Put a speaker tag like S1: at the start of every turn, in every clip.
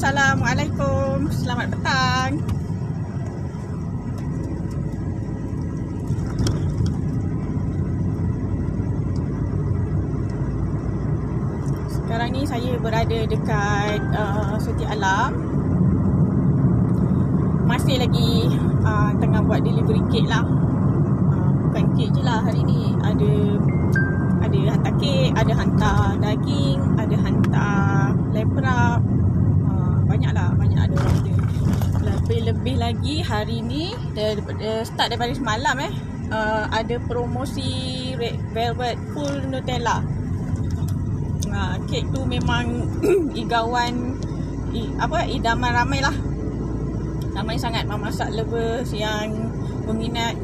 S1: Assalamualaikum, selamat petang. Sekarang ni saya berada dekat Setia Alam. Masih lagi tengah buat delivery kek lah. Bukan kek je lah hari ni. Ada hantar kek, ada hantar daging, ada hantar leprak. Banyak ada orang dia. Lebih-lebih lagi hari ni start daripada semalam ada promosi Red Velvet Full Nutella. Kek tu memang idaman ramai lah. Ramai sangat memasak lovers yang berminat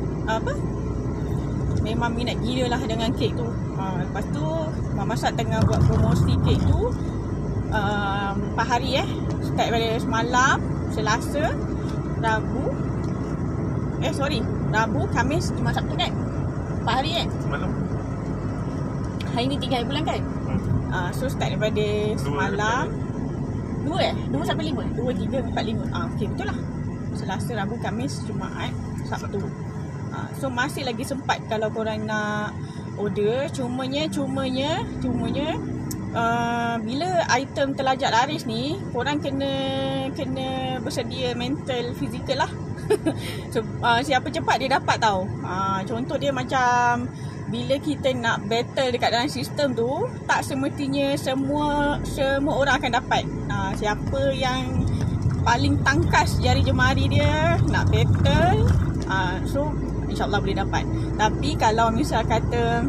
S1: memang minat gila lah dengan kek tu. Lepas tu memasak tengah buat promosi kek tu 4 hari start daripada semalam, Selasa, Rabu, Khamis, Jumaat, Sabtu kan? 4 hari semalam. Hari ni 3 hari bulan kan? So start daripada semalam 2 sampai 5 2, 3, 4, 5 okay, betul lah. Selasa, Rabu, Khamis, Jumaat, Sabtu. So masih lagi sempat kalau korang nak order. Cumanya bila item terlajak laris ni, korang kena bersedia mental, fizikal lah. So, siapa cepat dia dapat tau. Contoh dia macam bila kita nak battle dekat dalam sistem tu, tak semestinya semua orang akan dapat. Siapa yang paling tangkas jari jemari dia nak battle, so insyaAllah boleh dapat. Tapi kalau misal kata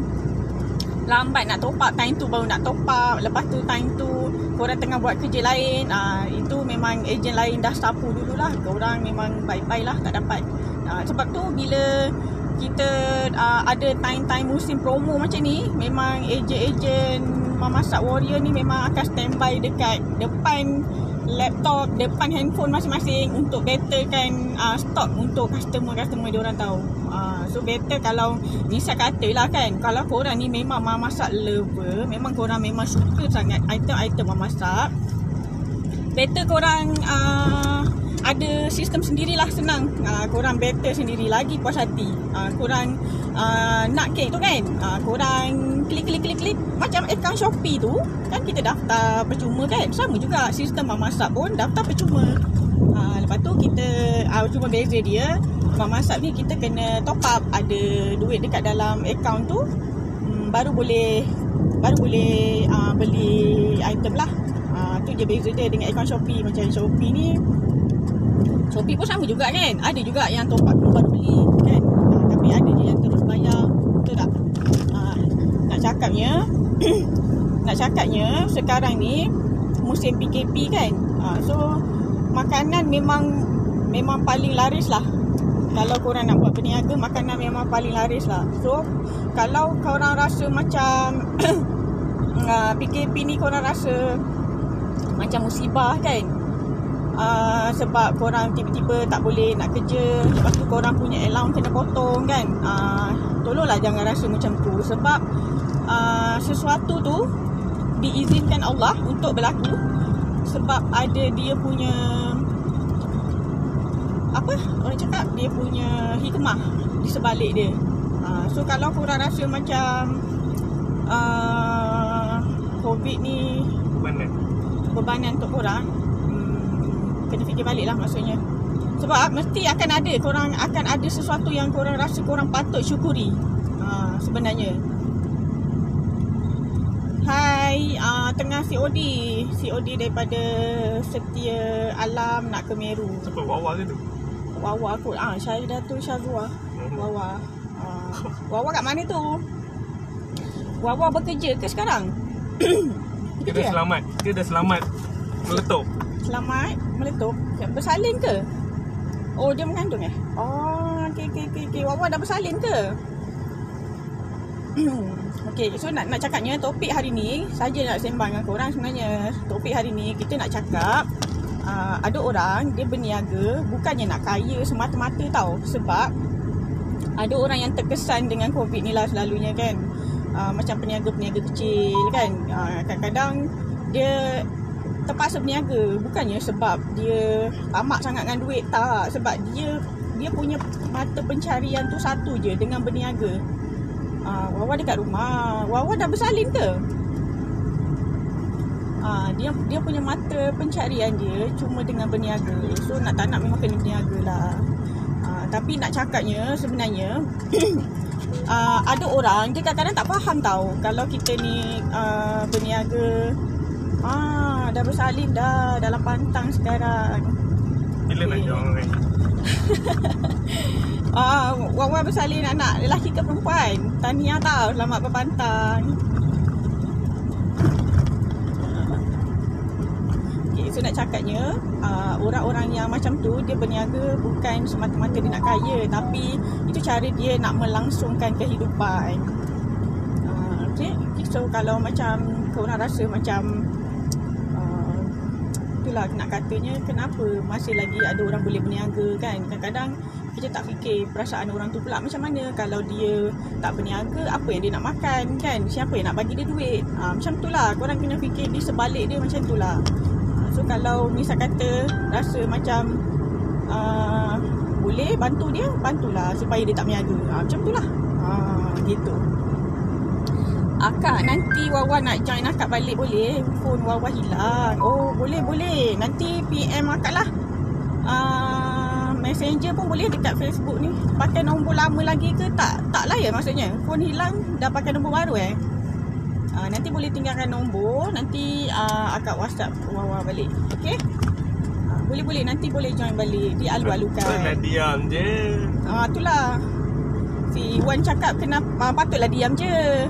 S1: lambat nak top up, time tu baru nak top up, lepas tu time tu korang tengah buat kerja lain, itu memang ejen lain dah sapu dululah. Korang memang bye-bye lah, tak dapat. Sebab tu bila kita ada time-time musim promo macam ni, memang ejen-ejen memasak warrior ni memang akan standby dekat depan laptop, depan handphone masing-masing untuk battlekan stok untuk customer diorang tahu. So better kalau misal katalah kan, kalau korang ni memang memasak lover, memang korang memang suka sangat item-item memasak, better korang ada sistem sendirilah, senang. Korang better sendiri lagi puas hati. Korang nak kek tu kan, korang klik macam akaun Shopee tu kan, kita daftar percuma kan. Sama juga sistem memasak pun daftar percuma. Lepas tu kita cuma beza dia, memasak ni kita kena top up, ada duit dekat dalam akaun tu, baru boleh beli item lah. Tu je beza dia dengan akaun Shopee. Macam Shopee ni, Shopee pun sama juga kan, ada juga yang top up baru beli kan, tapi ada je yang terus bayar. Betul tak? Nak cakapnya sekarang ni musim PKP kan, so makanan memang paling laris lah. Kalau korang nak buat berniaga, makanan memang paling laris lah. So kalau korang rasa macam PKP ni korang rasa macam musibah kan, sebab korang tiba-tiba tak boleh nak kerja, lepas tu korang punya allowance kena potong kan, tolonglah jangan rasa macam tu. Sebab sesuatu tu diizinkan Allah untuk berlaku, sebab ada dia punya orang cakap, dia punya hikmah di sebalik dia. So kalau korang rasa macam COVID ni bebanan untuk korang, kena fikir balik lah maksudnya. Sebab mesti korang akan ada sesuatu yang korang rasa korang patut syukuri sebenarnya. Hai, tengah COD daripada Setia Alam nak ke Meru.
S2: Siapa Wawa ke tu?
S1: Wawa kot, Syahidatul Syazwa. Wawa kat mana tu? Wawa bekerja ke sekarang?
S2: Dia dah selamat. Dia dah selamat meletup.
S1: Selamat meletup? Bersalin ke? Oh, dia mengandung okay. Wawa dah bersalin ke? Okay, so nak cakapnya topik hari ni, saja nak sembang dengan korang sebenarnya. Topik hari ni kita nak cakap, ada orang dia berniaga bukannya nak kaya semata-mata tau. Sebab ada orang yang terkesan dengan COVID ni lah selalunya kan, macam peniaga-peniaga kecil kan, kadang-kadang dia terpaksa berniaga. Bukannya sebab dia tamak sangat dengan duit, tak. Sebab dia punya mata pencarian tu satu je, dengan berniaga. Wawa dekat rumah. Wawa dah bersalin ke? Dia punya mata pencarian dia cuma dengan berniaga. So nak tak nak memang kena berniaga lah. Tapi nak cakapnya sebenarnya ada orang dia kadang-kadang tak faham tau kalau kita ni berniaga. Dah bersalin dah dalam pantang sekarang.
S2: Bila nak jual orang lain?
S1: Wawa bersalin anak lelaki ke perempuan. Tahniah tau, selamat berpantang. So nak cakapnya orang-orang yang macam tu dia berniaga bukan semata-mata dia nak kaya, tapi itu cara dia nak melangsungkan kehidupan. Okay. So kalau macam korang rasa macam itulah nak katanya, kenapa masih lagi ada orang boleh berniaga kan. Kadang-kadang kita tak fikir perasaan orang tu pula macam mana kalau dia tak berniaga, apa yang dia nak makan kan, siapa yang nak bagi dia duit. Macam tu lah, korang kena fikir di sebalik dia macam tu lah. So kalau misal kata rasa macam boleh bantu dia, bantulah supaya dia tak berniaga. Macam tu lah. Gitu. Akak nanti Wawa nak join akak balik boleh? Phone Wawa hilang. Oh boleh. Nanti PM akak lah. Messenger pun boleh dekat Facebook ni. Pakai nombor lama lagi ke? Tak lah ya maksudnya. Phone hilang dah pakai nombor baru nanti boleh tinggalkan nombor. Nanti akak WhatsApp Wawa balik. Okay? Boleh. Nanti boleh join balik. Dia alu-alukan.
S2: Nak diam je.
S1: Itulah. Si Wan cakap kenapa patutlah diam je.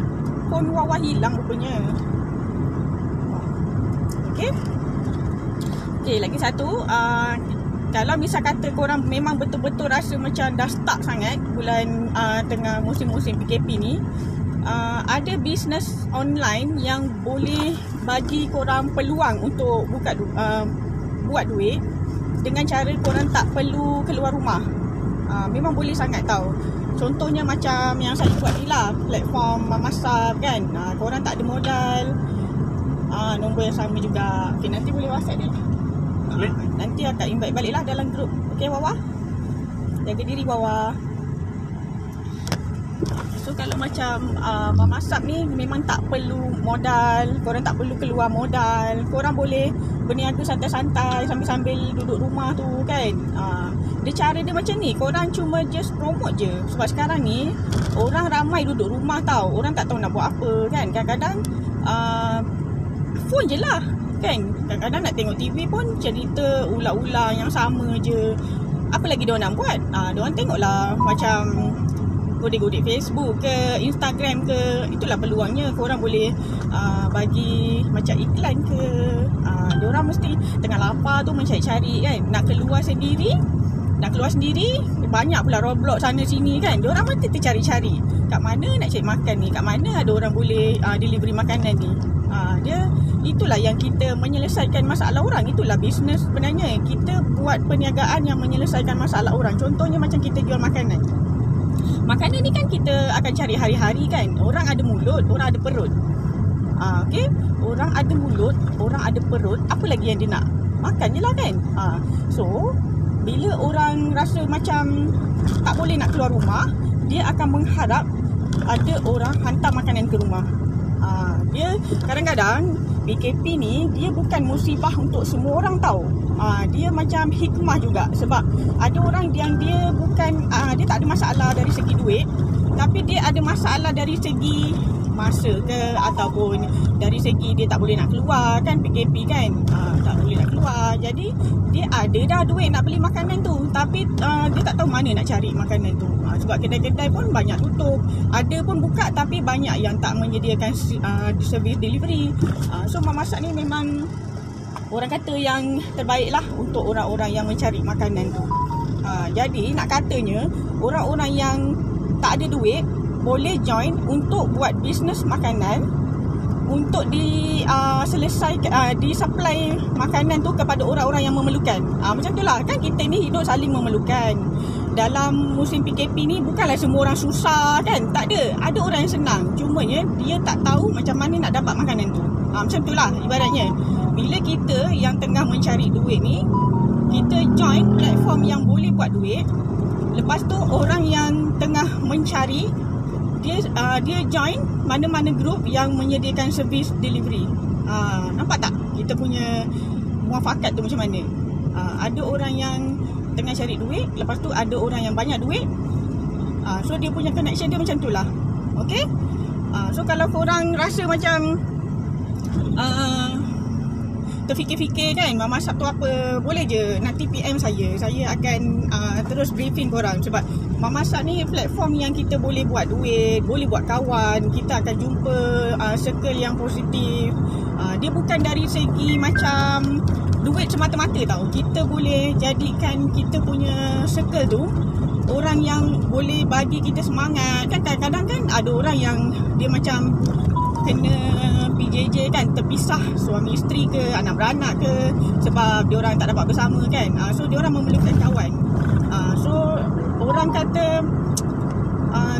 S1: Phone Wawa hilang rupanya. Okay, lagi satu. Kalau misal kata korang memang betul-betul rasa macam dah stuck sangat bulan tengah musim-musim PKP ni, ada bisnes online yang boleh bagi korang peluang untuk buat duit dengan cara korang tak perlu keluar rumah. Memang boleh sangat tau. Contohnya macam yang saya buat ni lah, platform memasak kan. Korang tak ada modal, nombor yang sama juga. Okay, nanti boleh WhatsApp dia. Nanti akak invite balik lah dalam grup. Okay Wawa? Jaga diri Wawa. So kalau macam memasak ni memang tak perlu modal. Korang tak perlu keluar modal. Korang boleh berniaga santai-santai sambil-sambil duduk rumah tu kan. Dia cara dia macam ni. Korang cuma just promote je. Sebab sekarang ni orang ramai duduk rumah tau. Orang tak tahu nak buat apa kan. Kadang-kadang phone je lah kan. Kadang-kadang nak tengok TV pun cerita ulang-ulang yang sama je. Apa lagi diorang nak buat? Diorang tengoklah macam godek-godek Facebook ke, Instagram ke. Itulah peluangnya. Korang boleh bagi macam iklan ke. Diorang mesti tengah lapar tu mencari-cari kan. Nak keluar sendiri, banyak pula Roblox sana sini kan. Diorang mesti tercari-cari kat mana nak cari makan ni, kat mana ada orang boleh delivery makanan ni. Itulah yang kita menyelesaikan masalah orang. Itulah bisnes sebenarnya. Kita buat perniagaan yang menyelesaikan masalah orang. Contohnya macam kita jual makanan. Makanan ni kan kita akan cari hari-hari kan. Orang ada mulut, orang ada perut. Okay? Orang ada mulut, orang ada perut. Apa lagi yang dia nak? Makan je lah kan. So bila orang rasa macam tak boleh nak keluar rumah, dia akan mengharap ada orang hantar makanan ke rumah. Dia kadang-kadang PKP ni dia bukan musibah untuk semua orang tau. Dia macam hikmah juga. Sebab ada orang yang dia bukan dia tak ada masalah dari segi duit, tapi dia ada masalah dari segi masa ke, ataupun dari segi dia tak boleh nak keluar kan, PKP kan. Tak boleh nak keluar. Jadi dia ada dah duit nak beli makanan tu, tapi dia tak tahu mana nak cari makanan tu. Sebab kedai-kedai pun banyak tutup. Ada pun buka tapi banyak yang tak menyediakan servis delivery. So memasak ni memang orang kata yang terbaik lah untuk orang-orang yang mencari makanan tu. Jadi nak katanya orang-orang yang tak ada duit boleh join untuk buat bisnes makanan untuk diselesaikan, disupply makanan tu kepada orang-orang yang memerlukan. Macam tu lah kan, kita ni hidup saling memerlukan. Dalam musim PKP ni bukanlah semua orang susah kan. Tak ada. Ada orang yang senang. Cumanya dia tak tahu macam mana nak dapat makanan tu. Macam tu lah ibaratnya. bila kita yang tengah mencari duit ni, kita join platform yang boleh buat duit. Lepas tu orang yang tengah mencari, dia join mana-mana group yang menyediakan servis delivery. Nampak tak kita punya muafakat tu macam mana? Ada orang yang tengah cari duit, lepas tu ada orang yang banyak duit. So dia punya connection dia macam tu lah. Okay? So kalau korang rasa macam terfikir-fikir kan, masak tu apa, boleh je nanti PM saya akan terus briefing korang. Sebab memasak ni platform yang kita boleh buat duit, boleh buat kawan, kita akan jumpa circle yang positif. Dia bukan dari segi macam duit semata-mata tau. Kita boleh jadikan kita punya circle tu orang yang boleh bagi kita semangat. Kan kadang-kadang kan ada orang yang dia macam kena PJJ kan, terpisah suami isteri ke, anak beranak ke, sebab diorang tak dapat bersama kan. So diorang memerlukan kawan. So orang kata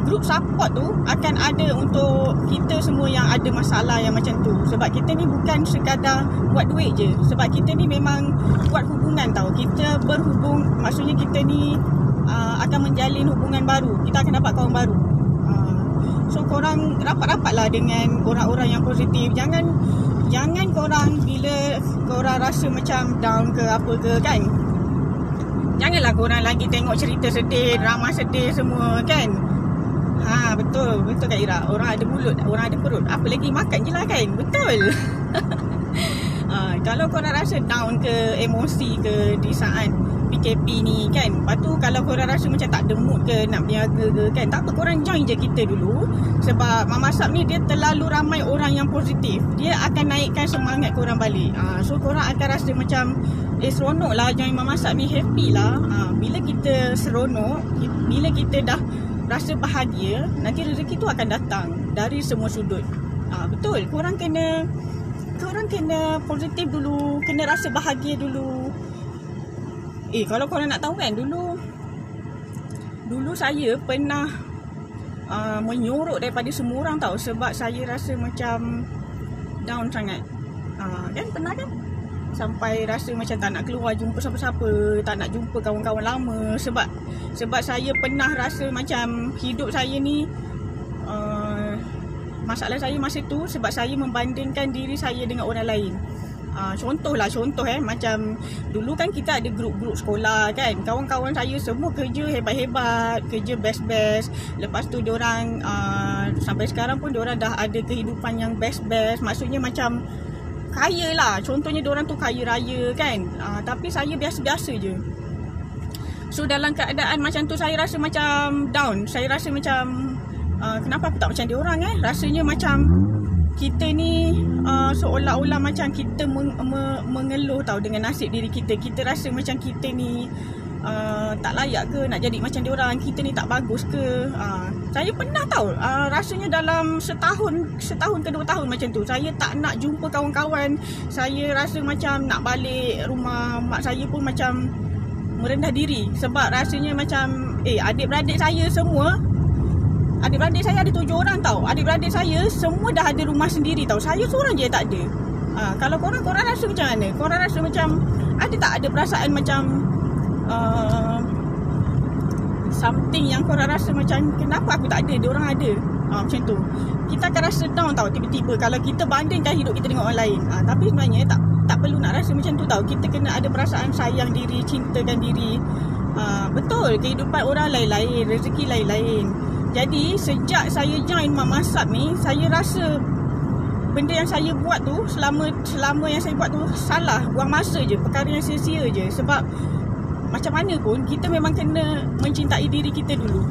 S1: group support tu akan ada untuk kita semua yang ada masalah yang macam tu. Sebab kita ni bukan sekadar buat duit je. Sebab kita ni memang buat hubungan tau. Kita berhubung, maksudnya kita ni akan menjalin hubungan baru. Kita akan dapat kawan baru. So korang rapat-rapatlah dengan orang-orang yang positif. Jangan korang bila korang rasa macam down ke apa ke kan, janganlah korang lagi tengok cerita sedih, drama sedih semua kan. Betul Kak Ira. Orang ada mulut, orang ada perut, apa lagi makan je lah kan. Betul. Kalau korang rasa down ke, emosi ke di saat PKP ni kan, lepas tu kalau korang rasa macam tak ada mood ke nak berniaga ke kan, tak apa, korang join je kita dulu. Sebab Mamasak ni dia terlalu ramai orang yang positif, dia akan naikkan semangat korang balik. So korang akan rasa macam seronok lah join Mamasak ni, happy lah. Bila kita seronok, bila kita dah rasa bahagia, nanti rezeki tu akan datang dari semua sudut. Betul, korang kena positif dulu, kena rasa bahagia dulu. Kalau korang nak tahu kan, dulu saya pernah menyorok daripada semua orang tau. Sebab saya rasa macam down sangat. Kan pernah kan? Sampai rasa macam tak nak keluar jumpa siapa-siapa, tak nak jumpa kawan-kawan lama. Sebab saya pernah rasa macam hidup saya ni, masalah saya masa tu sebab saya membandingkan diri saya dengan orang lain. Contoh macam dulu kan kita ada grup-grup sekolah kan, kawan-kawan saya semua kerja hebat-hebat, kerja best-best. Lepas tu diorang sampai sekarang pun diorang dah ada kehidupan yang best-best, maksudnya macam kaya lah. Contohnya diorang tu kaya raya kan. Tapi saya biasa-biasa je. So dalam keadaan macam tu saya rasa macam down. Saya rasa macam kenapa aku tak macam diorang rasanya macam kita ni seolah-olah macam kita mengeluh tau dengan nasib diri kita. Kita rasa macam kita ni tak layak ke nak jadi macam diorang, kita ni tak bagus ke. Saya pernah tahu rasanya dalam setahun ke 2 tahun macam tu, saya tak nak jumpa kawan-kawan. Saya rasa macam nak balik rumah. Mak saya pun macam merendah diri sebab rasanya macam adik-beradik saya ada 7 orang tau. Adik-beradik saya semua dah ada rumah sendiri tau. Saya seorang je tak ada. Kalau korang rasa macam mana? Korang rasa macam ada tak ada perasaan macam something yang korang rasa macam kenapa aku tak ada, diorang ada. Macam tu. Kita akan rasa down tau tiba-tiba kalau kita bandingkan hidup kita dengan orang lain. Tapi sebenarnya tak perlu nak rasa macam tu tau. Kita kena ada perasaan sayang diri, cintakan diri. Betul, kehidupan orang lain-lain, rezeki lain-lain. Jadi sejak saya join Mamasak ni, saya rasa benda yang saya buat tu, selama yang saya buat tu salah, buang masa je, perkara yang sia-sia je. Sebab macam mana pun kita memang kena mencintai diri kita dulu.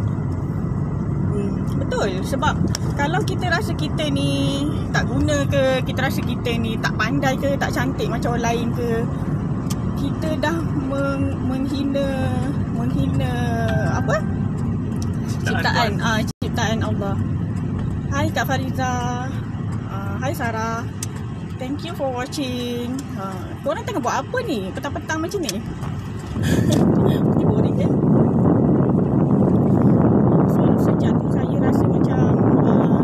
S1: Betul, sebab kalau kita rasa kita ni tak guna ke, kita rasa kita ni tak pandai ke, tak cantik macam orang lain ke, kita dah menghina apa? Ciptaan Allah. Hai Kak Fariza. Hai Sarah. Thank you for watching. Korang tengah buat apa ni? Petang-petang macam ni. Ini boring kan? So sejak tu saya rasa macam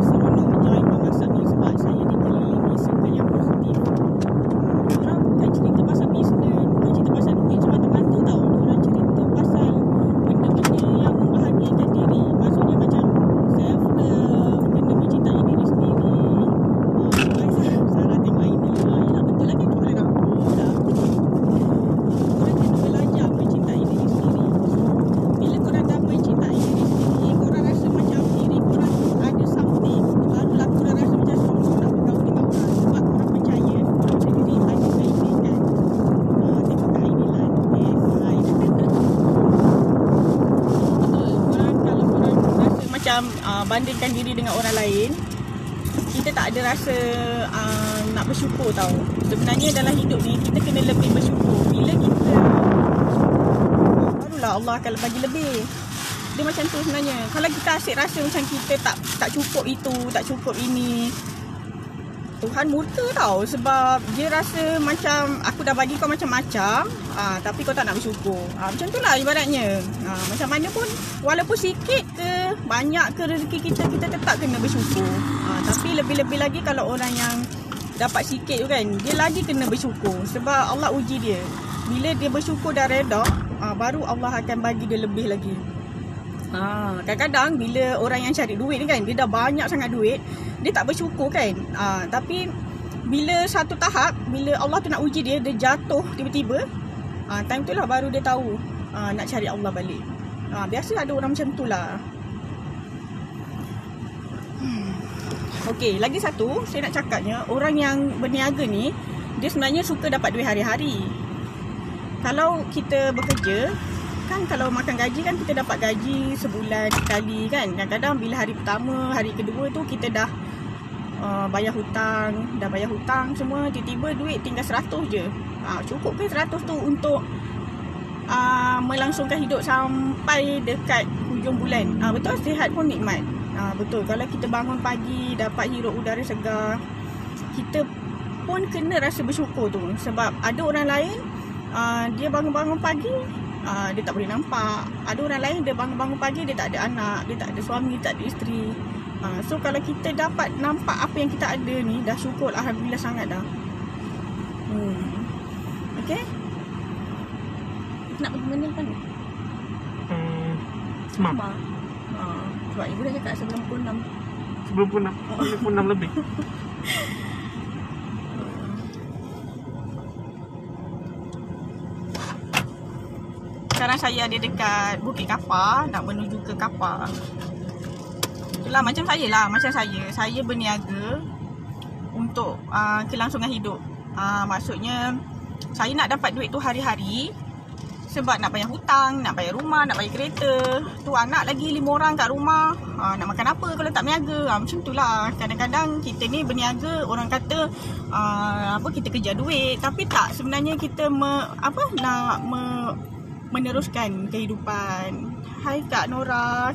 S1: seronok join Mamasak ni sebab saya dikelilingi circle yang positif. Orang bandingkan diri dengan orang lain, kita tak ada rasa nak bersyukur tau. Sebenarnya dalam hidup ni kita kena lebih bersyukur. Bila kita barulah Allah akan bagi lebih. Dia macam tu sebenarnya. Kalau kita asyik rasa macam kita tak cukup itu, tak cukup ini, Tuhan murka tau. Sebab dia rasa macam aku dah bagi kau macam-macam, tapi kau tak nak bersyukur. Macam tu lah ibaratnya. Macam mana pun, walaupun sikit ke banyak ke rezeki kita, kita tetap kena bersyukur. Tapi lebih-lebih lagi kalau orang yang dapat sikit tu kan, dia lagi kena bersyukur. Sebab Allah uji dia. Bila dia bersyukur dan reda, baru Allah akan bagi dia lebih lagi. Kadang-kadang bila orang yang cari duit ni kan, dia dah banyak sangat duit, dia tak bersyukur kan. Tapi bila satu tahap, bila Allah tu nak uji dia, dia jatuh tiba-tiba, time tu lah baru dia tahu nak cari Allah balik. Biasa ada orang macam tu lah. Okey, lagi satu saya nak cakapnya, orang yang berniaga ni, dia sebenarnya suka dapat duit hari-hari. Kalau kita bekerja kan, kalau makan gaji kan kita dapat gaji sebulan sekali kan. Kadang-kadang bila hari pertama, hari kedua tu kita dah bayar hutang semua, tiba-tiba duit tinggal 100 je. Cukup ke 100 tu untuk melangsungkan hidup sampai dekat hujung bulan? Betul, sihat pun nikmat. Betul, kalau kita bangun pagi dapat hirup udara segar, kita pun kena rasa bersyukur tu. Sebab ada orang lain dia bangun-bangun pagi, dia tak boleh nampak. Ada orang lain dia bangun-bangun pagi, dia tak ada anak, dia tak ada suami, tak ada isteri. So kalau kita dapat nampak apa yang kita ada ni, dah syukur, alhamdulillah sangat dah. Okay, nak pergi mana kan?
S2: Semam.
S1: Sebab ibu dah cakap sebelum pukul 6.
S2: Sebelum pukul 6 lebih.
S1: Sekarang saya ada dekat Bukit Kapar, nak menuju ke Kapar. Itulah macam saya lah, saya berniaga untuk kelangsungan hidup. Maksudnya saya nak dapat duit tu hari-hari, sebab nak bayar hutang, nak bayar rumah, nak bayar kereta. Tu anak lagi 5 orang kat rumah, nak makan apa kalau tak berniaga? Macam tu lah. Kadang-kadang kita ni berniaga, orang kata kita kejar duit, tapi tak, sebenarnya kita nak meneruskan kehidupan. Hai Kak Nora.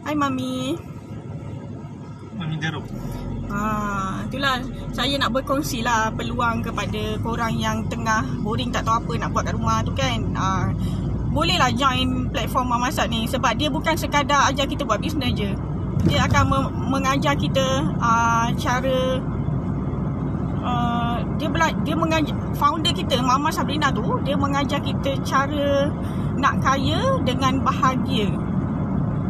S1: Hai Mami
S2: Jeruk.
S1: Itulah saya nak berkongsi lah peluang kepada korang yang tengah boring, tak tahu apa nak buat kat rumah tu kan. Bolehlah join platform Mamasak ni, sebab dia bukan sekadar ajar kita buat bisnes je. Dia akan mengajar kita cara dia mengajar, founder kita Mama Sabrina tu, dia mengajar kita cara nak kaya dengan bahagia.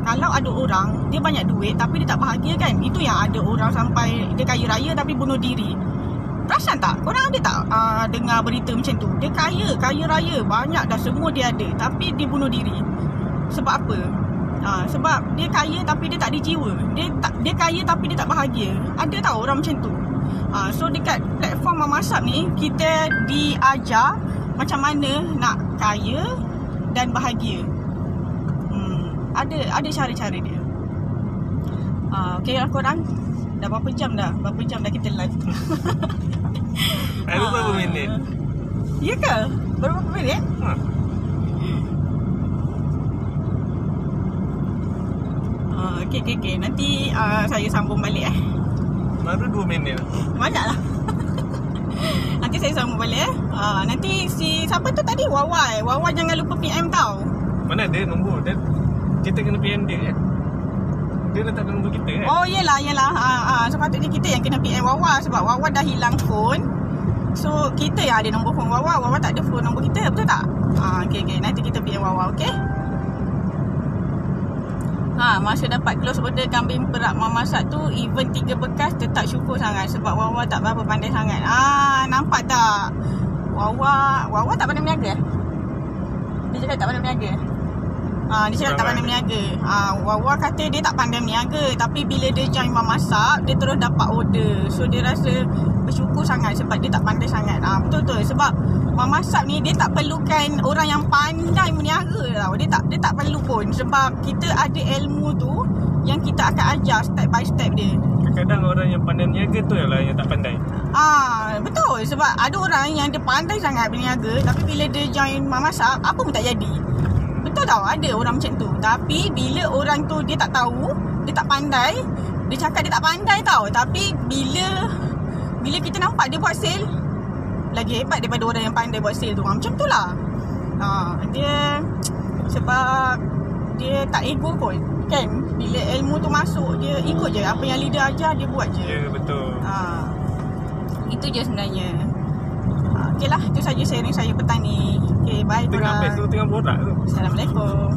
S1: Kalau ada orang dia banyak duit tapi dia tak bahagia kan, itu yang ada orang sampai dia kaya raya tapi bunuh diri. Perasan tak? Korang ada tak dengar berita macam tu? Dia kaya raya, banyak dah, semua dia ada, tapi dia bunuh diri. Sebab apa? Sebab dia kaya tapi dia tak ada jiwa. Dia kaya tapi dia tak bahagia. Ada tau orang macam tu. So dekat platform Mamasak ni, kita diajar macam mana nak kaya dan bahagia. Ada cara-cara dia. Okay lah korang, dah berapa jam dah kita live.
S2: Ada berapa minit?
S1: Ya ke? Berapa minit? Okay. Nanti saya sambung balik
S2: Baru 2 minit.
S1: Banyak lah. Nanti saya sambung balik nanti siapa tu tadi? Wawa jangan lupa PM tau.
S2: Mana ada nombor dia? Kita kena PM dia kan? Dia letak nombor kita kan?
S1: Oh yelah. Sepatutnya kita yang kena PM Wawa, sebab Wawa dah hilang phone. So kita yang ada nombor phone Wawa tak ada phone nombor kita, betul tak? Okay. Nanti kita PM Wawa, okay? Masa dapat close order kambing perak Mamasak tu, even 3 bekas tetap syukur sangat, sebab Wawa tak berapa pandai sangat. Nampak tak? Wawa tak pandai berniaga? Dia cakap tak pandai berniaga? Dia cakap tak pandai berniaga. Wawa kata dia tak pandai berniaga, tapi bila dia join Mamasak, dia terus dapat order. So dia rasa bersyukur sangat sebab dia tak pandai sangat. Betul-betul. Sebab Mamasak ni dia tak perlukan orang yang pandai berniaga tau. Dia tak perlu pun, sebab kita ada ilmu tu yang kita akan ajar step by step dia.
S2: Kadang orang yang pandai berniaga tu lah yang tak pandai.
S1: Betul. Sebab ada orang yang dia pandai sangat berniaga, tapi bila dia join memasak, apa pun tak jadi. Betul tau, ada orang macam tu. Tapi bila orang tu dia tak tahu, dia tak pandai, dia cakap dia tak pandai tau. Tapi bila kita nampak dia buat sale, lagi hebat daripada orang yang pandai buat sale tu. Macam tu lah. Dia sebab dia tak ego pun kan. Bila ilmu tu masuk, dia ikut je apa yang leader ajar, dia buat je.
S2: Ya, betul.
S1: Itu je sebenarnya. Okey lah, itu saja sharing saya petang ni. Okay, bye korang.
S2: Tengah borak tu.
S1: Assalamualaikum.